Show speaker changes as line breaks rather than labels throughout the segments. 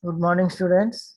Good morning, students.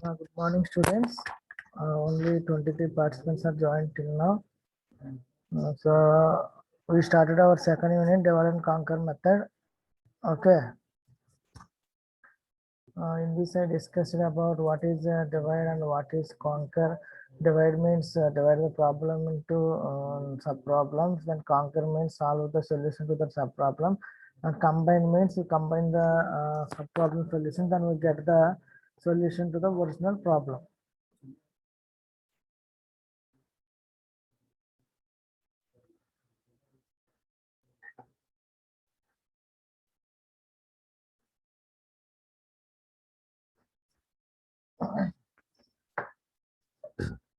Good morning, students. Only 23 participants are joined till now. So we started our second unit, divide and conquer method. Okay. In this I discussed about what is divide and what is conquer. Divide means divide the problem into sub problems. Then conquer means solve the solution to the sub problem. And combine means you combine the sub problem solution. Then we get the solution to the original problem.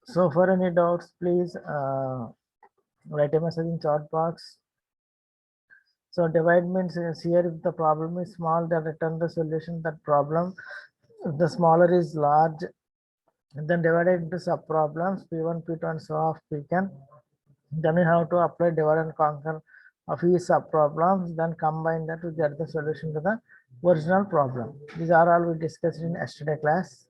So for any doubts, please write a message in chat box. So divide means here if the problem is small, then return the solution that problem. If the smaller is large, then divide it into sub problems P1, P2, and so off Pn. Then you have to apply divide and conquer of each sub problems. Then combine that to get the solution to the original problem. These are all we discussed in yesterday class.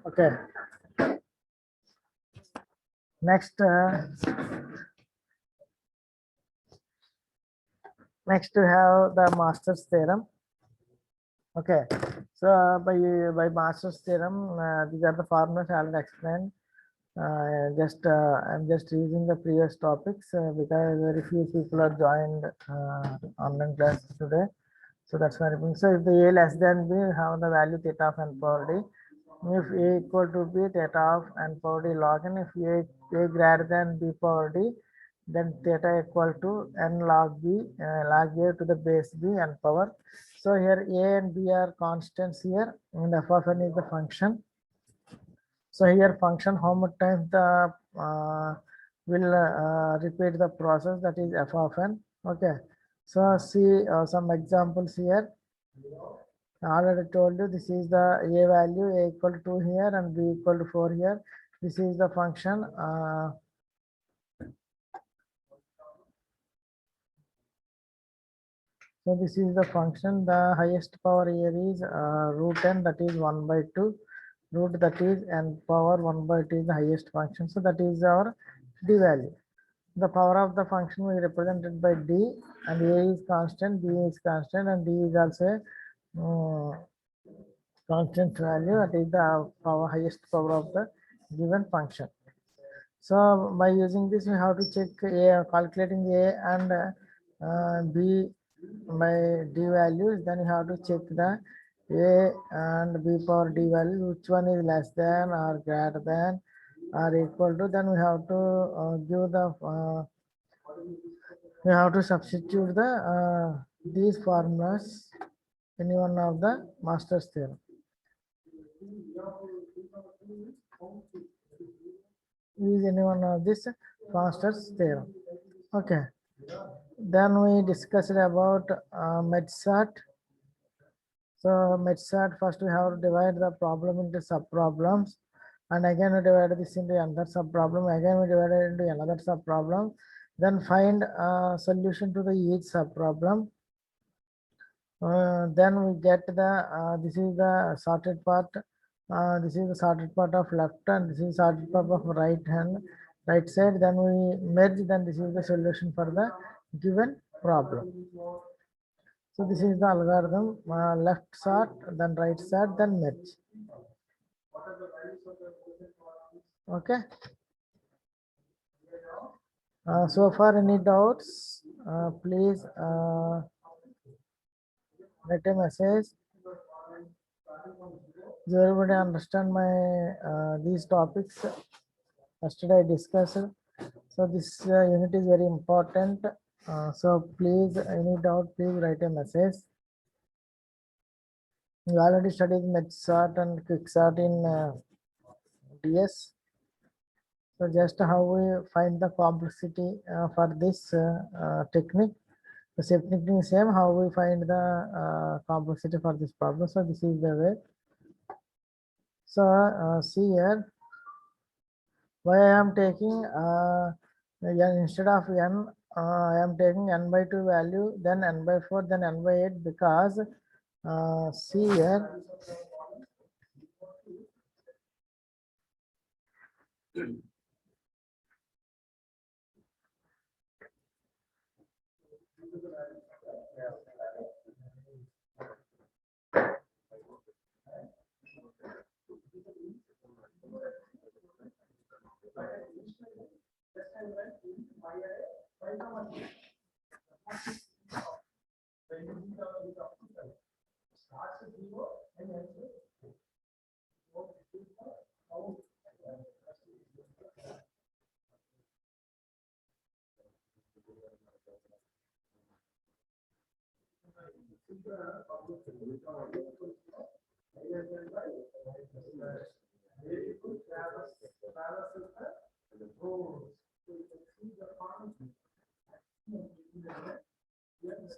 Okay. Next, next we have the Master's theorem. Okay, so by Master's theorem, these are the formulas I will explain. I'm just using the previous topics because very few people are joined online class today. So that's why. So if the a less than b, have the value theta of n power d. If a equal to b, theta of n power d log n. If a greater than b power d, then theta equal to n log b, log a to the base b n power. So here a and b are constants here, and f of n is the function. So here function how much times the will repeat the process, that is f of n. Okay. So see some examples here. I already told you this is the a value, a equal to 2 here and b equal to 4 here. This is the function. So this is the function. The highest power here is root n, that is 1 by 2. Root, that is n power 1 by 2 is the highest function. So that is our d value. The power of the function is represented by d, and a is constant, b is constant, and d is also constant value. That is the highest power of the given function. So by using this, we have to check a, calculating a and b by d values. Then you have to check the a and b power d value, which one is less than or greater than or equal to. Then we have to give the we have to substitute the these formulas in one of the master's theorem. Use any one of this master's theorem. Okay. Then we discussed about METSAT. So METSAT, first we have to divide the problem into sub-problems, and again we divide this into another sub-problem, again we divide it into another sub-problem, then find a solution to the each sub-problem. Then we get the this is the sorted part. This is the sorted part of left, and this is sorted part of right side. Then we merge. Then this is the solution for the given problem. So this is the algorithm: left sort, then right sort, then merge. Okay. So far, any doubts? Please write a message. Does everybody understand my these topics? Yesterday I discussed. So this unit is very important. So please, any doubt, please write a message. You already studied METSAT and QuickSort in DS. So just how we find the complexity for this technique. The technique is same. How we find the complexity for this problem. So this is the way. So see here. Why I am taking n instead of n, I am taking n by 2 value, then n by 4, then n by 8, because see here.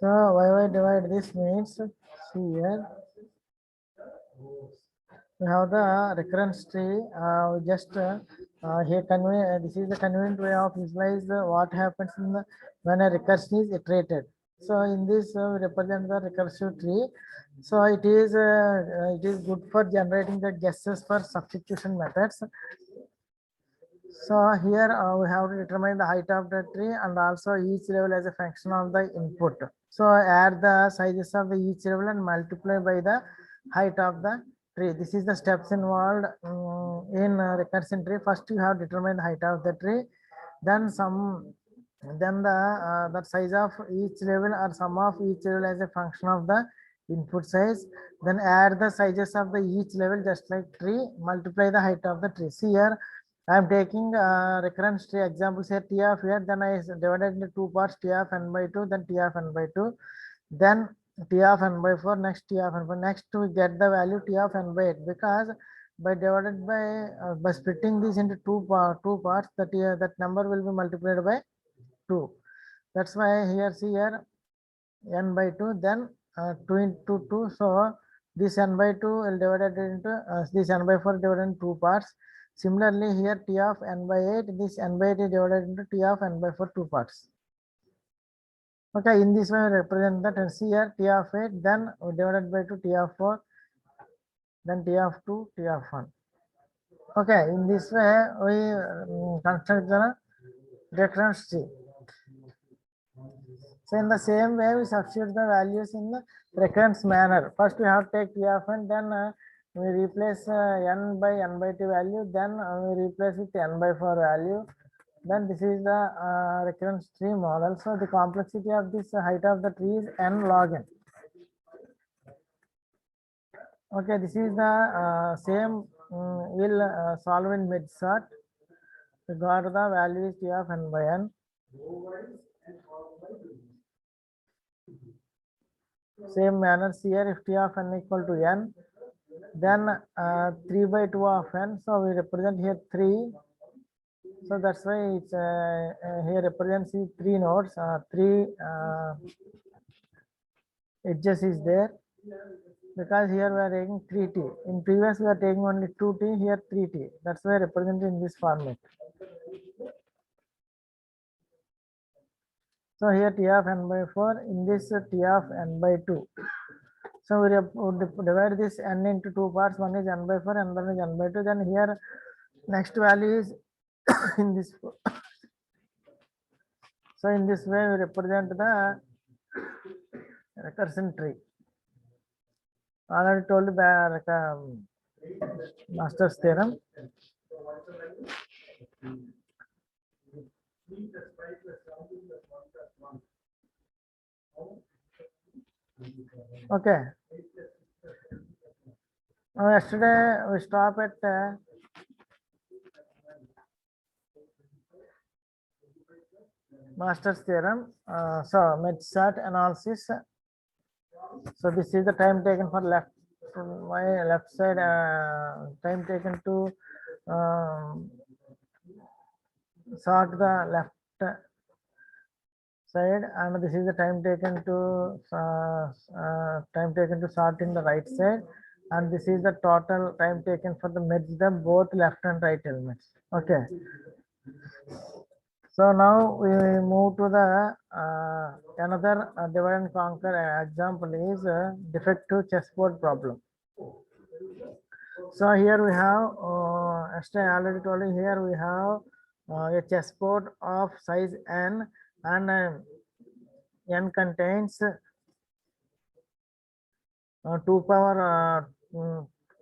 So why divide this means, see here, we have the recurrence tree. We just here this is the convenient way of visualize what happens in the when a recursion is iterated. So in this we represent the recursive tree. So it is good for generating the guesses for substitution methods. So here we have to determine the height of the tree, and also each level as a function of the input. So add the sizes of the each level and multiply by the height of the tree. This is the steps involved in recursion tree. First, you have determined the height of the tree. Then the size of each level or sum of each level as a function of the input size. Then add the sizes of the each level just like tree. Multiply the height of the tree. See here, I am taking recurrence tree example. Say T of here. Then I divided into two parts. T of n by 2. Then T of n by 2. Then T of n by 4. Next T of n by. Next we get the value T of n by 8 because by divided by splitting this into two parts, that number will be multiplied by 2. That's why here see here n by 2, then 2 into 2. So this n by 2 will divided into this n by 4 divided into two parts. Similarly here T of n by 8, this n by 8 is divided into T of n by 4 two parts. Okay, in this way we represent that, and see here T of 8, then we divided by 2 T of 4, then T of 2, T of 1. Okay, in this way we construct the recurrence tree. So in the same way we substitute the values in the recurrence manner. First we have to take T of n, then we replace n by 2 value, then we replace with n by 4 value. Then this is the recurrence tree model. So the complexity of this height of the tree is n log n. Okay, this is the same we'll solve in mid-sort. We got the value is T of n by n. Same manner here, if T of n equal to n, then 3 by 2 of n. So we represent here 3. So that's why it's here represents 3 nodes, 3 edges is there, because here we are taking 3t. In previous we are taking only 2t, here 3t. That's why represented in this format. So here T of n by 4, in this T of n by 2. So we divide this n into two parts. One is n by 4 and one is n by 2. Then here next value is in this. So in this way we represent the recursion tree. Already told by Master's theorem. Okay. Yesterday we stopped at Master's theorem. So mid-sort analysis. So this is the time taken for left side, time taken to sort the left side, and this is the time taken to sort in the right side, and this is the total time taken for the merge them both left and right elements. Okay. So now we move to the another divide and conquer example is defective chessboard problem. So here we have, as I already told you, here we have a chessboard of size n, and n contains 2 power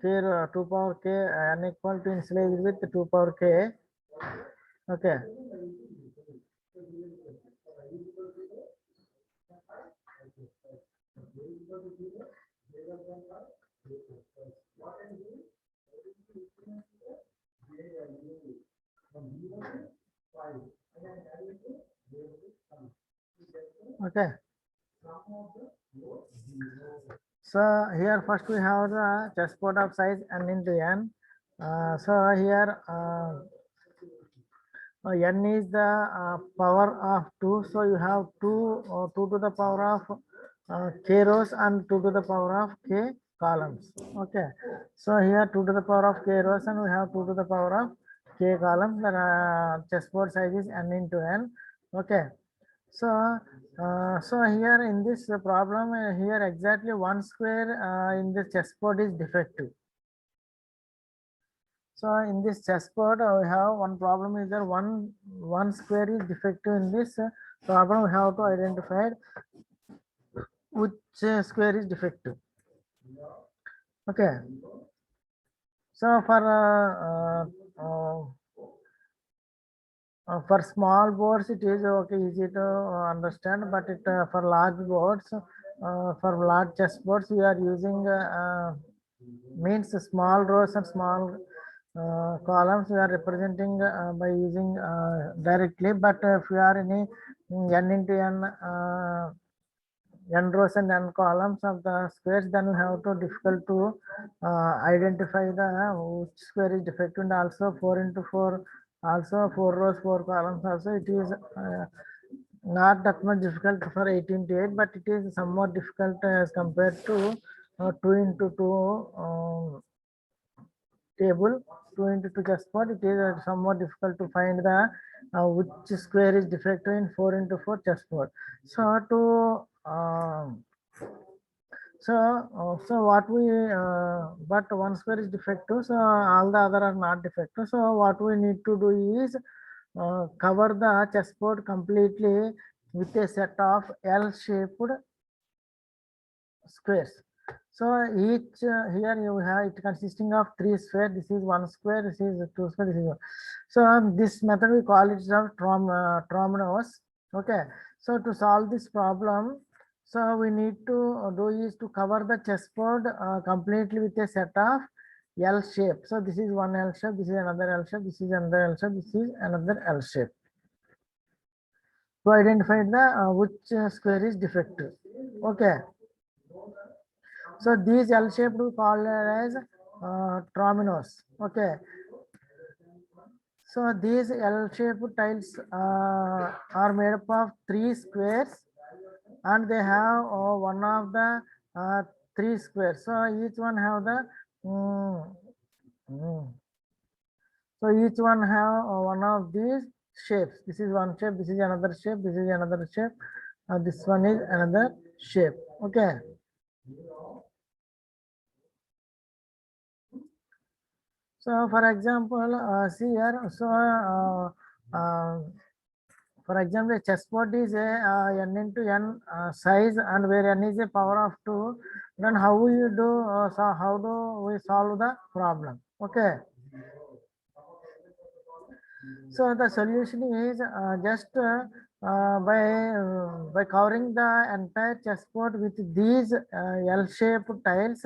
k, 2 power k, n equal to initialize with 2 power k. Okay. Okay. So here first we have the chessboard of size n into n. So here n is the power of 2. So you have 2 to the power of k rows and 2 to the power of k columns. Okay. So here 2 to the power of k rows and we have 2 to the power of k columns. The chessboard size is n into n. Okay. So so here in this problem, here exactly 1 square in the chessboard is defective. So in this chessboard we have one problem is that one square is defective. In this problem we have to identify which square is defective. Okay. So for small boards it is okay, easy to understand, but it for large boards, for large chessboards we are using means small rows and small columns we are representing by using directly, but if we are any n into n n rows and n columns of the squares, then we have to difficult to identify the which square is defective, and also 4 into 4, also 4 rows 4 columns also it is not that much difficult for 18 to 8, but it is somewhat difficult as compared to 2 into 2 table, 2 into 2 chessboard. It is somewhat difficult to find the which square is defective in 4 into 4 chessboard. So to so what we but one square is defective, so all the other are not defective. So what we need to do is cover the chessboard completely with a set of L-shaped squares. So each here you have it consisting of 3 squares. This is 1 square, this is 2 square, this is 1. So this method we call it Tromanos. Okay, so to solve this problem, so we need to do is to cover the chessboard completely with a set of L shape. So this is one L shape, this is another L shape, this is another L shape, this is another L shape. To identify the which square is defective. Okay. So these L-shaped we call as trominos. Okay. So these L-shaped tiles are made up of 3 squares, and they have one of the 3 squares. So each one have the so each one have one of these shapes. This is one shape, this is another shape, this is another shape, this one is another shape. Okay. So for example, see here, so for example, a chessboard is a n into n size, and where n is a power of 2, then how you do, so how do we solve the problem? Okay. So the solution is just by covering the entire chessboard with these L-shaped tiles,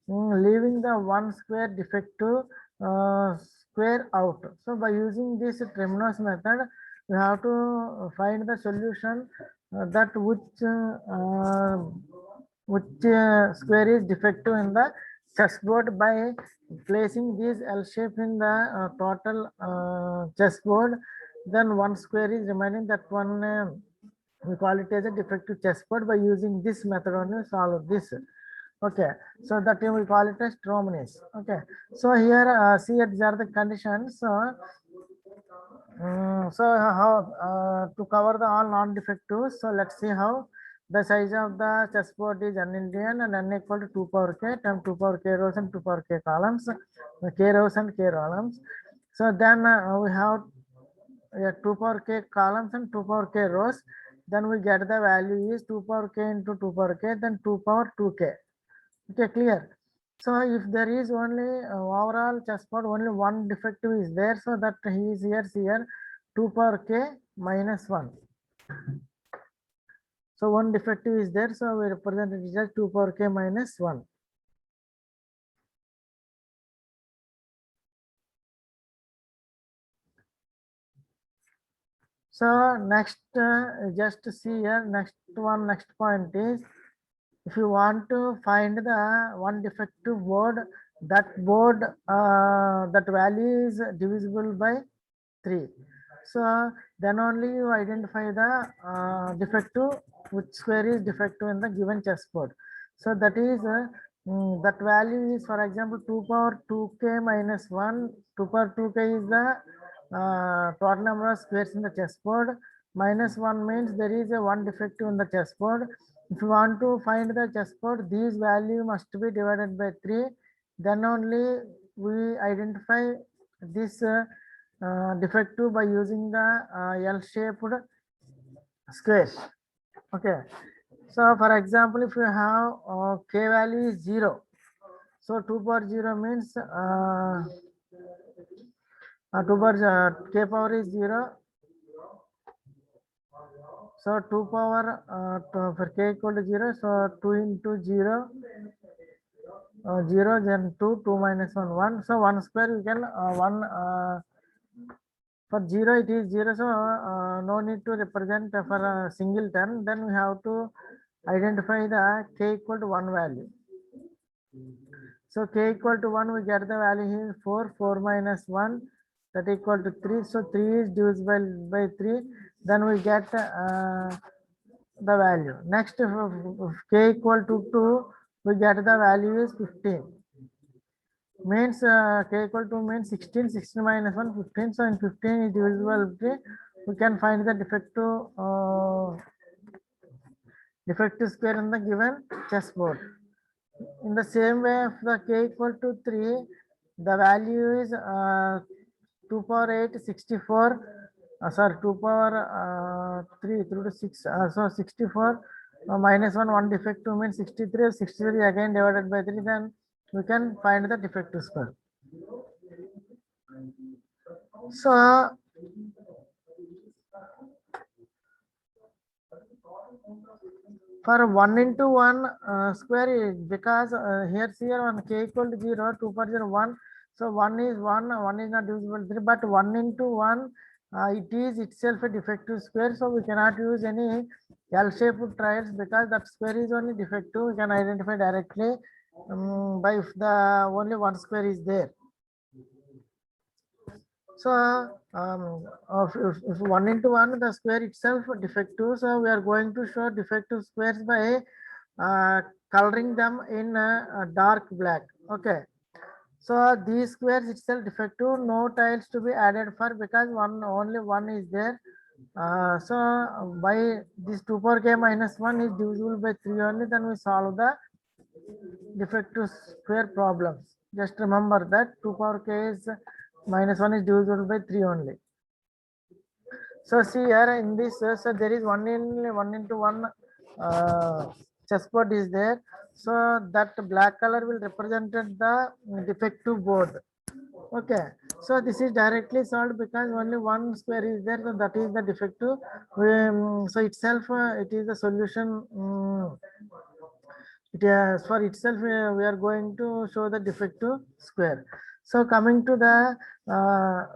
leaving the one square defective square out. So by using this Tremonos method, we have to find the solution that which square is defective in the chessboard by placing these L shape in the total chessboard. Then one square is remaining, that one we call it as a defective chessboard. By using this method only solve this. Okay, so that we call it as Tromonis. Okay, so here see these are the conditions. So how to cover the all non-defectives. So let's see how the size of the chessboard is n into n, and n equal to 2 power k times 2 power k rows and 2 power k columns, k rows and k columns. So then we have 2 power k columns and 2 power k rows. Then we get the value is 2 power k into 2 power k, then 2 power 2k. Okay, clear. So if there is only overall chessboard only one defective is there, so that he is here 2 power k minus 1. So one defective is there, so we represent it as 2 power k minus 1. So next, just see here, next point is, if you want to find the one defective board, that value is divisible by 3. So then only you identify the defective, which square is defective in the given chessboard. So that is that value is, for example, 2 power 2k minus 1. 2 power 2k is the total number of squares in the chessboard. Minus 1 means there is a one defective in the chessboard. If you want to find the chessboard, these value must be divided by 3. Then only we identify this defective by using the L-shaped square. Okay. So for example, if you have k value is 0, So 2 power 0 means 2 power k power is 0. So 2 power for k equal to 0. So 2 into 0, 0, then 2, 2 minus 1, 1. So 1 square you can 1 for 0 it is 0. So no need to represent for a single term. Then we have to identify the k equal to 1 value. So k equal to 1, we get the value here 4, 4 minus 1, that equal to 3. So 3 is divisible by 3. Then we get the value. Next, if k equal to 2, we get the value is 15. Means k equal to means 16, 16 minus 1, 15. So in 15 is divisible by 3. We can find the defective square in the given chessboard. In the same way, if the k equal to 3, the value is 2 power 8, 64. Sorry, 2 power 3 through to 6. So 64 minus 1, 1 defective means 63. 63 again divided by 3, then we can find the defective square. So for 1 into 1 square, because here on k equal to 0, 2 power 0, 1. So 1 is 1, 1 is not divisible 3, but 1 into 1, it is itself a defective square. So we cannot use any L-shaped trials because that square is only defective. We can identify directly by if the only one square is there. So if 1 into 1, the square itself defective. So we are going to show defective squares by coloring them in dark black. Okay. So these squares itself defective, no tiles to be added for because only one is there. So by this 2 power k minus 1 is divisible by 3 only, then we solve the defective square problems. Just remember that 2 power k is minus 1 is divisible by 3 only. So see here in this, so there is 1 into 1 chessboard is there. So that black color will represent the defective board. Okay. So this is directly solved because only one square is there. So that is the defective. So itself, it is the solution. It is for itself, we are going to show the defective square. So coming to the,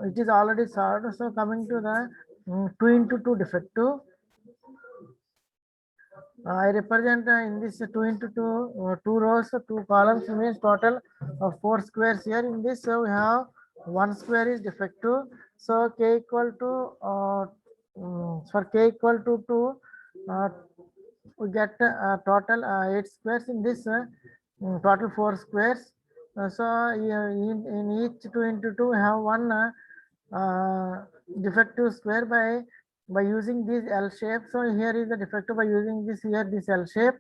it is already solved. So coming to the 2 into 2 defective. I represent in this 2 into 2, 2 rows, 2 columns means total of 4 squares here. In this, we have 1 square is defective. So k equal to, for k equal to 2, we get total 8 squares. In this, total 4 squares. So in each 2 into 2, we have one defective square by using this L shape. So here is the defective by using this L shape.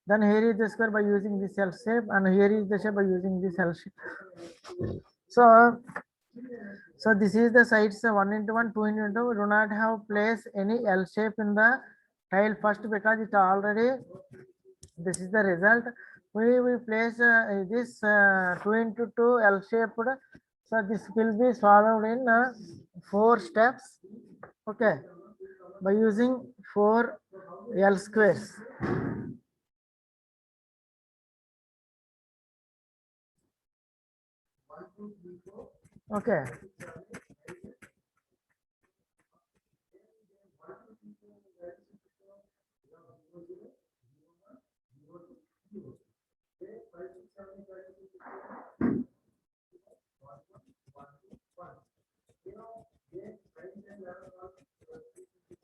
Then here is the square by using this L shape, and here is the shape by using this L shape. So this is the sides 1 into 1, 2 into 2. We do not have place any L shape in the tile first because it already, this is the result. We place this 2 into 2 L shaped. So this will be solved in 4 steps. Okay, by using 4 L squares. Okay.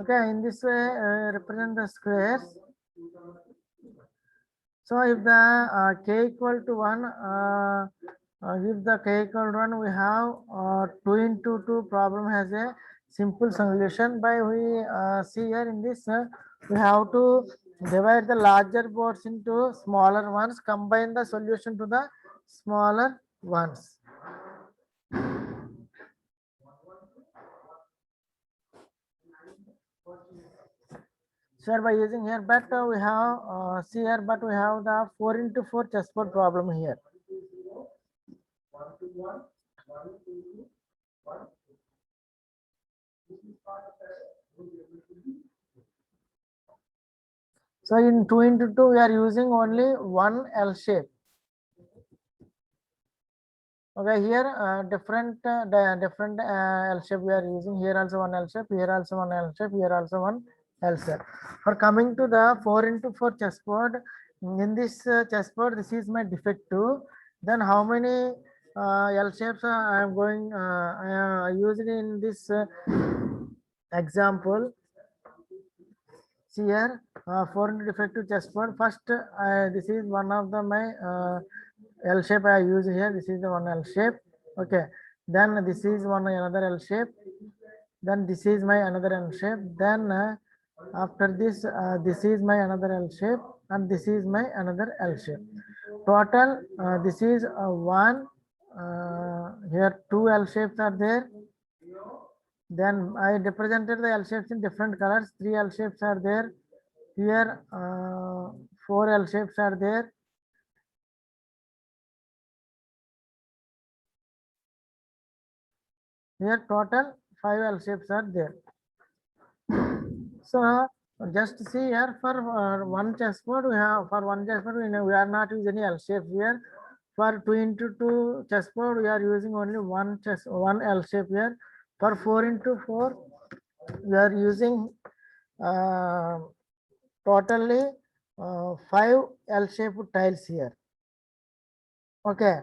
Okay, in this way, represent the squares. So if the k equal to 1, if the k equal to 1, we have 2 into 2 problem has a simple solution. By we see here in this, we have to divide the larger boards into smaller ones, combine the solution to the smaller ones. Sure, by using here, but we have see here, but we have the 4 into 4 chessboard problem here. So in 2 into 2, we are using only one L shape. Okay, here different L shape we are using. Here also one L shape, here also one L shape, here also one L shape. For coming to the 4 into 4 chessboard, in this chessboard, this is my defect 2. Then how many L shapes I am going I used in this example? See here, 4 into defective chessboard. First, this is one of the my L shape I use here. This is the one L shape. Okay. Then this is one another L shape. Then this is my another L shape. Then after this, this is my another L shape, and this is my another L shape. Total, this is one. Here two L shapes are there. Then I represented the L shapes in different colors. Three L shapes are there. Here, four L shapes are there. Here total 5 L shapes are there. So just see here for one chessboard we have we are not using any L shape here. For 2 into 2 chessboard we are using only one L shape here. For 4 into 4 we are using totally 5 L shaped tiles here. Okay,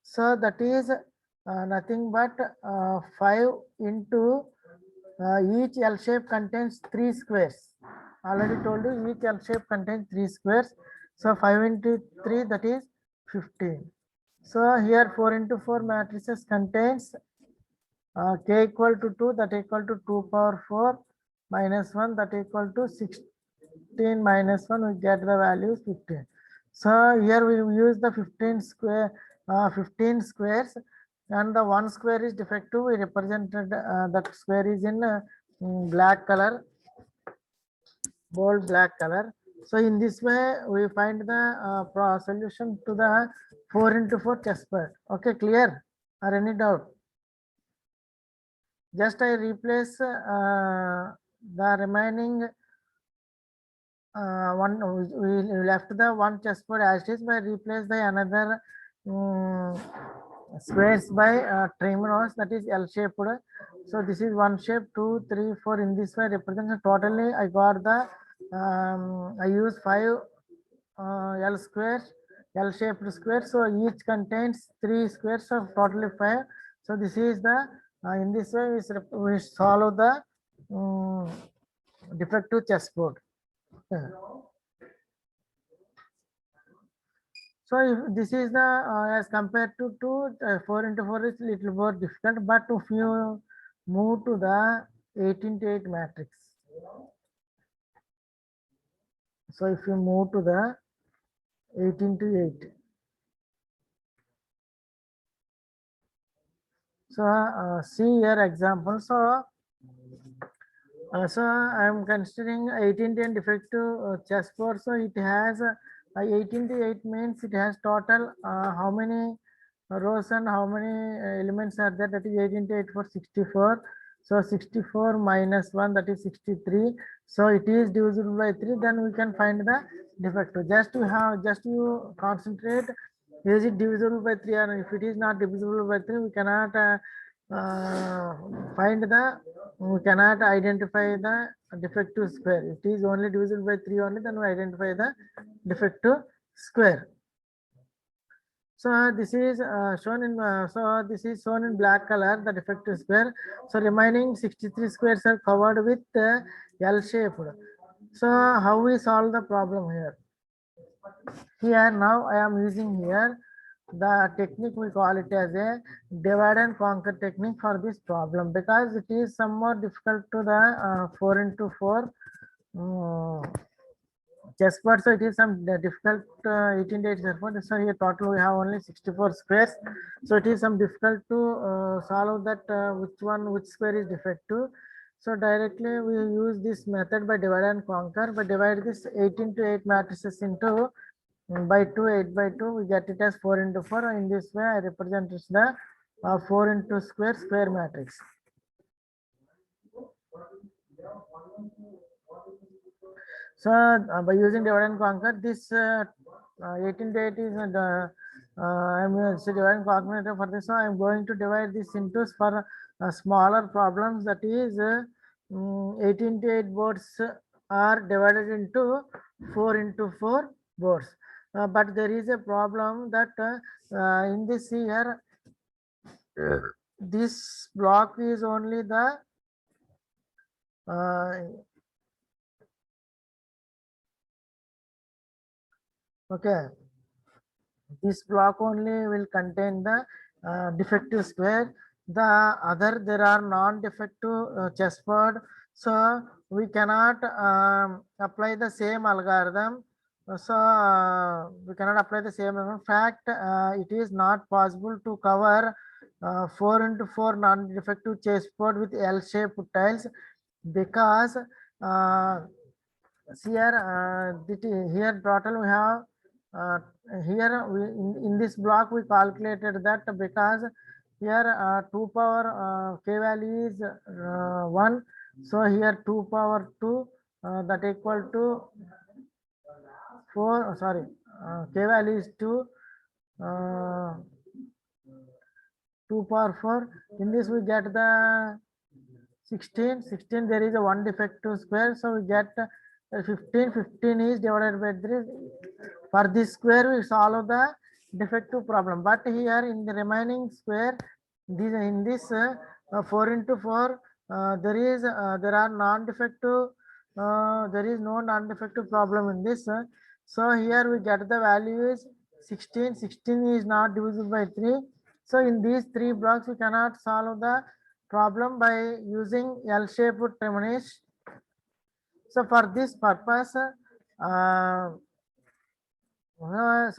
so that is nothing but 5 into each L shape contains 3 squares. Already told you each L shape contains 3 squares. So 5 into 3, that is 15. So here 4 into 4 matrices contains k equal to 2, that equal to 2 power 4 minus 1, that equal to 16 minus 1, we get the value 15. So here we use the 15 squares, and the one square is defective. We represented that square is in black color, bold black color. So in this way we find the solution to the 4 into 4 chessboard. Okay, clear or any doubt? Just I replace the remaining one. We left the one chessboard as it is, by replace the another squares by trim rows, that is L shaped. So this is one shape, 2, 3, 4. In this way represents totally I got the I use 5 L squares, L shaped squares. So each contains 3 squares of totally 5. So this is the in this way we solve the defective chessboard. Yeah. So if this is the as compared to 4 into 4 is little more difficult, but if you move to the 18 to 8 matrix, so if you move to the 18 to 8, so see here example. So I am considering 18 to 8 defective chessboard. So it has 18 to 8 means it has total how many rows and how many elements are there, that is 18 to 8 for 64. So 64 minus 1, that is 63. So it is divisible by 3, then we can find the defective. Just you concentrate, is it divisible by 3, or if it is not divisible by 3, we cannot we cannot identify the defective square. It is only divisible by 3 only, then we identify the defective square. So this is shown in this is shown in black color, the defective square. So remaining 63 squares are covered with L shape. So how we solve the problem here? Here now I am using here the technique, we call it as a divide and conquer technique for this problem, because it is somewhat difficult to the 4 into 4 chessboard. So it is some difficult 18 to 8 chessboard. So here total we have only 64 squares. So it is some difficult to solve that which square is defective. So directly we use this method by divide and conquer. By divide this 8 into 8 matrices into by 2, 8 by 2, we get it as 4 into 4. In this way, I represent it the 4 into square matrix. So by using divide and conquer, this 8 into 8 is I'm divide and conquer for this. So I'm going to divide this into for smaller problems. That is 8 into 8 boards are divided into 4 into 4 boards. But there is a problem that in this here, this block is only the okay, this block only will contain the defective square. The other there are non-defective chessboard, so we cannot apply the same algorithm. So we cannot apply the same. In fact, it is not possible to cover 4 into 4 non-defective chessboard with L-shaped tiles because here total we have here we in this block we calculated that because here 2 power k value is 1, so here 2 power 2 that equal to 4, sorry, k value is 2, 2 power 4. In this we get the 16, there is a 1 defective square, so we get 15 is divided by 3. For this square we solve the defective problem, but here in the remaining square, in this 4 into 4 there are non-defective, there is no non-defective problem in this. So here we get the value is 16 is not divisible by 3. So in these 3 blocks we cannot solve the problem by using L-shaped terminus. So for this purpose, so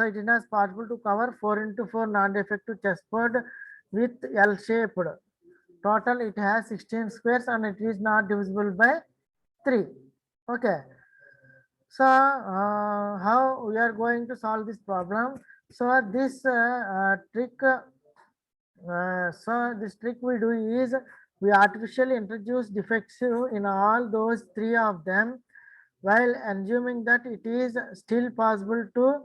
it is not possible to cover 4 into 4 non-defective chessboard with L-shaped. Total it has 16 squares and it is not divisible by 3. Okay. So how we are going to solve this problem? So this trick. So this trick we do is we artificially introduce defects in all those 3 of them, while assuming that it is still possible to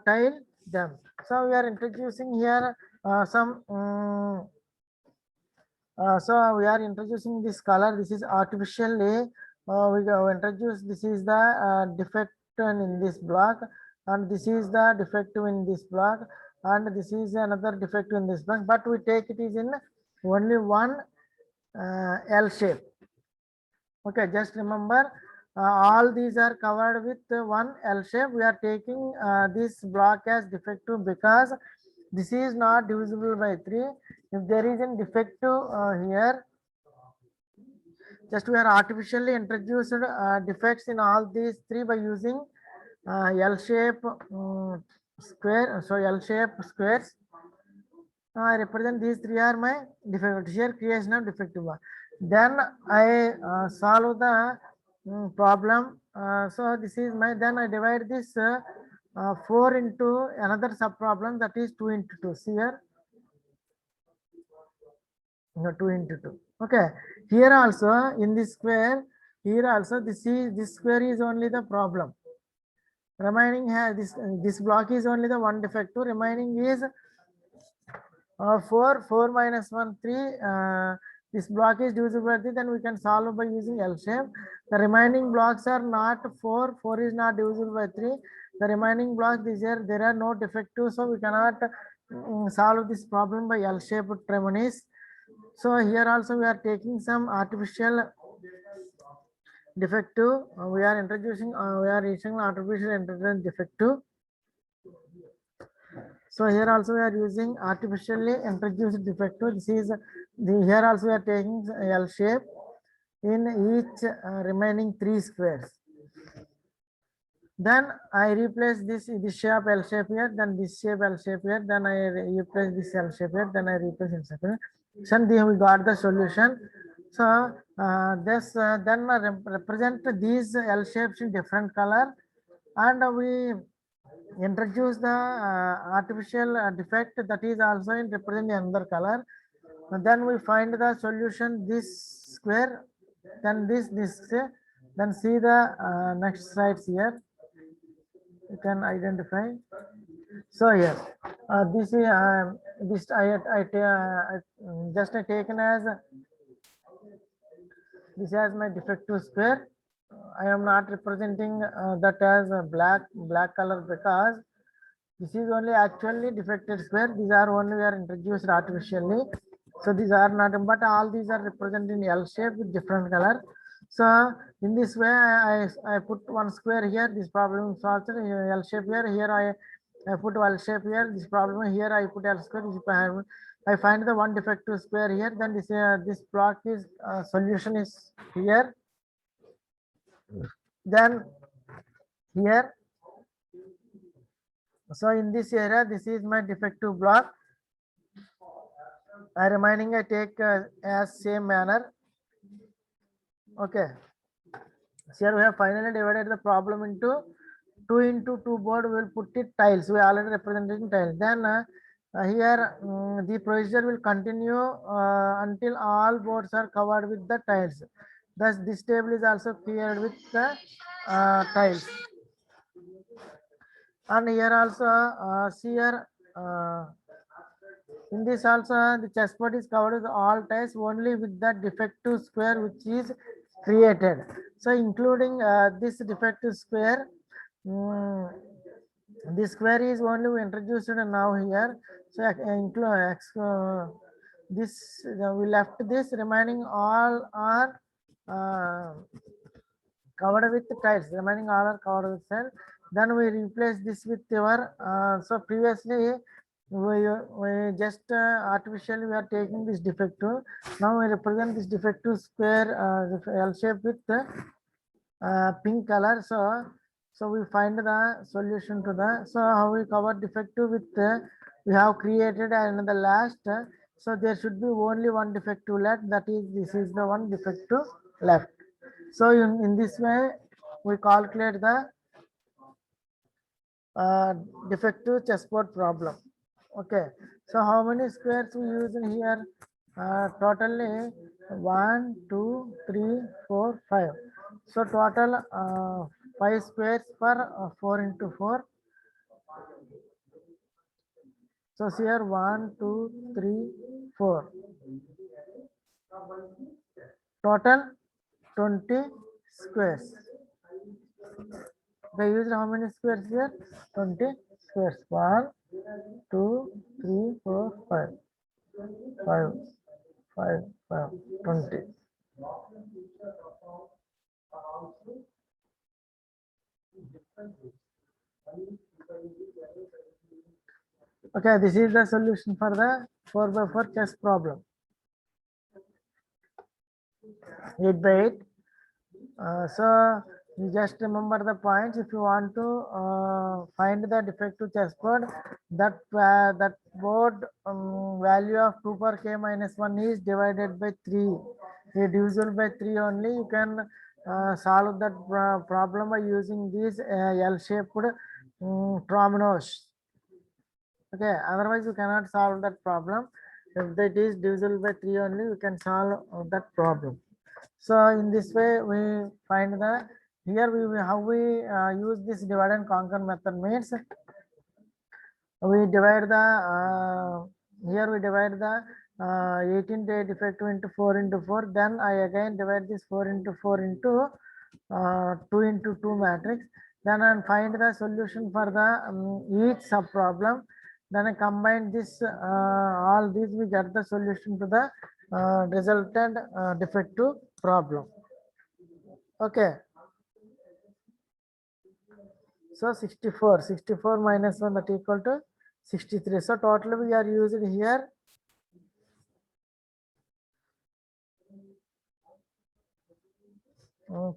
tile them. So we are introducing here some. So we are introducing this color. This is artificially we introduce. This is the defect in this block, and this is the defective in this block, and this is another defect in this block. But we take it is in only one L shape. Okay, just remember all these are covered with one L shape. We are taking this block as defective because this is not divisible by 3. If there is a defective here, just we are artificially introduced defects in all these 3 by using L shape square. So L shape squares. I represent these 3 are my defective. Here creation of defective one. Then I solve the problem. So this is my, then I divide this 4 into another sub problem, that is 2 into 2. See here, 2 into 2. Okay, here also in this square, here also this square is only the problem. Remaining has this block is only the one defective. Remaining is 4 minus 1 3. This block is divisible by 3, then we can solve by using L shape. The remaining blocks are not 4 is not divisible by 3. The remaining blocks, there are no defective, so we cannot solve this problem by L shaped terminus. So here also we are taking some artificial defective. We are introducing artificial intelligence defective. So here also we are using artificially introduced defective. This is here also we are taking L shape in each remaining 3 squares. Then I replace this shape L shape here, then this shape L shape here, then I replace this L shape here, then I replace L shape here. So then we got the solution. So this then represent these L shapes in different color, and we introduce the artificial defect that is also in represent another color. And then we find the solution this square, then this then see the next slides here. You can identify. So yes, this is this I just taken as this as my defective square. I am not representing that as a black color because this is only actually defected square. These are only we are introduced artificially. So these are not, but all these are represented in L shape with different color. So in this way, I put one square here. This problem is solved. L shape here. Here I put L shape here. This problem here I put L square. I find the one defective square here. Then this block is solution is here. Then here. So in this area, this is my defective block. I remaining I take as same manner. Okay. So here we have finally divided the problem into 2 board. We will put it tiles. We already represented in tiles. Then here the procedure will continue until all boards are covered with the tiles. Thus this table is also cleared with the tiles. And here also see here in this also the chessboard is covered with all tiles only with the defective square which is created. So including this defective square, this square is only we introduced now here. So include this we left this remaining all are covered with tiles. Remaining all are covered with tiles. Then we replace this with our so previously we just artificially we are taking this defective. Now we represent this defective square L shape with pink color. So we find the solution to the, so how we cover defective with we have created and the last so there should be only one defective left, that is this is the one defective left. So in this way we calculate the defective chessboard problem. Okay, so how many squares we use in here? Totally 1 2 3 4 5. So total 5 squares per 4 into 4. So here 1 2 3 4. Total 20 squares. They used how many squares here? 20 squares. 1 2 3 4 5 5 5 5 20. Okay, this is the solution for the 4x4 chess problem. 8 by 8. So you just remember the points. If you want to find the defective chessboard, that board value of 2 per k minus 1 is divided by 3. Divisible by 3 only. You can solve that problem by using these L-shaped dominoes. Okay, otherwise you cannot solve that problem. If that is divisible by 3 only, you can solve that problem. So in this way we find the, here we how we use this divide and conquer method means we divide the here we divide the 18 day defective into 4 into 4. Then I again divide this 4 into 4 into 2 into 2 matrix. Then I find the solution for the each sub problem. Then I combine this all these, we get the solution to the resultant defective problem. Okay. So 64 minus 1 that equal to 63. So totally we are using here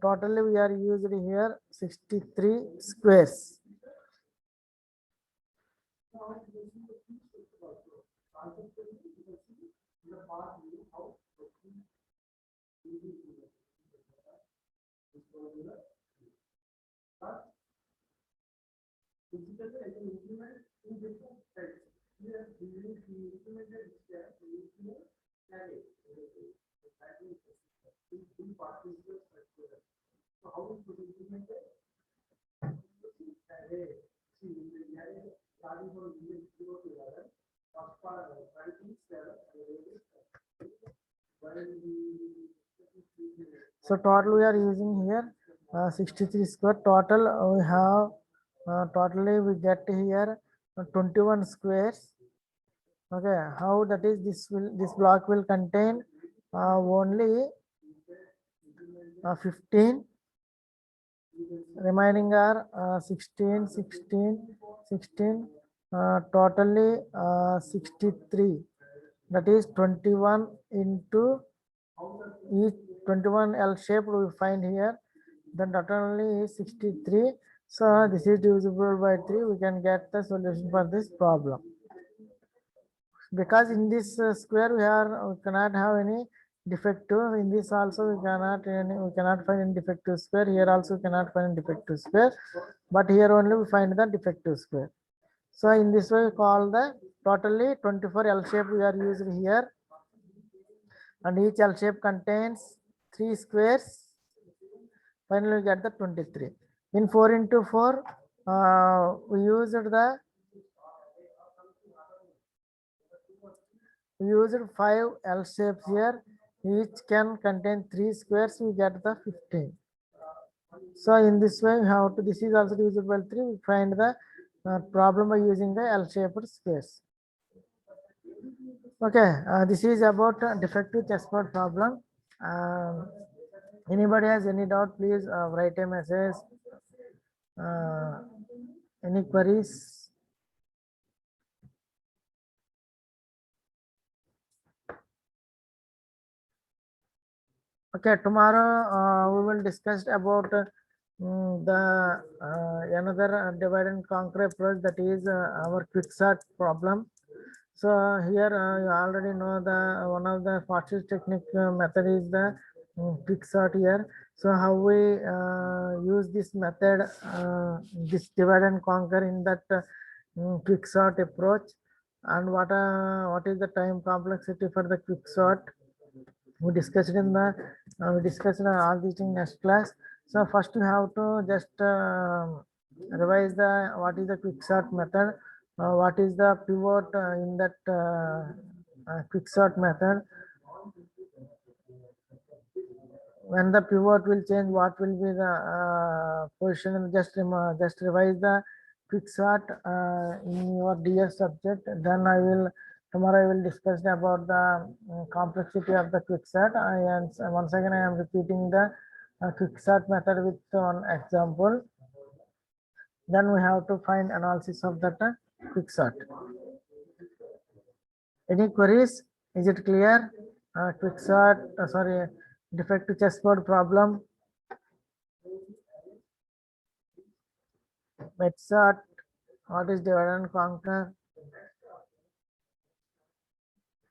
totally we are using here 63 squares. So total we are using here 63 square. Total we have totally we get here 21 squares. Okay, how that is, this block will contain only 15, remaining are 16, 16, 16, totally 63. That is 21 into each 21 L shape we find here. Then totally is 63. So this is divisible by 3. We can get the solution for this problem. Because in this square we cannot have any defective. In this also we cannot find any defective square. Here also we cannot find defective square, but here only we find the defective square. So in this way we call the totally 24 L shape we are used here, and each L shape contains 3 squares. Finally we get the 23. In 4 into 4 we used 5 L shapes here. Each can contain 3 squares. We get the 15. So in this way, this is also divisible by 3. We find the problem by using the L-shaped squares. Okay, this is about defective chessboard problem. Anybody has any doubt, please write a message. Any queries? Okay, tomorrow we will discuss about the another divide and conquer approach, that is our quicksort problem. So here you already know the one of the fastest technique method is the quicksort here. So how we use this method, this divide and conquer in that quicksort approach, and what is the time complexity for the quicksort. We discussed all these in next class. So first you have to just revise the what is the quicksort method, what is the pivot in that quicksort method. When the pivot will change, what will be the position? Just revise the quicksort in your DS subject. Then tomorrow I will discuss about the complexity of the quicksort. And once again I am repeating the quicksort method with one example. Then we have to find analysis of that quicksort. Any queries? Is it clear? Quicksort, sorry, defective chessboard problem. Metsort, what is divide and conquer?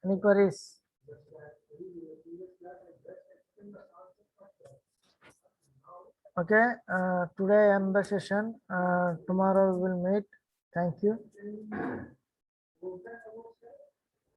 Any queries? Okay, today end the session. Tomorrow we will meet. Thank you.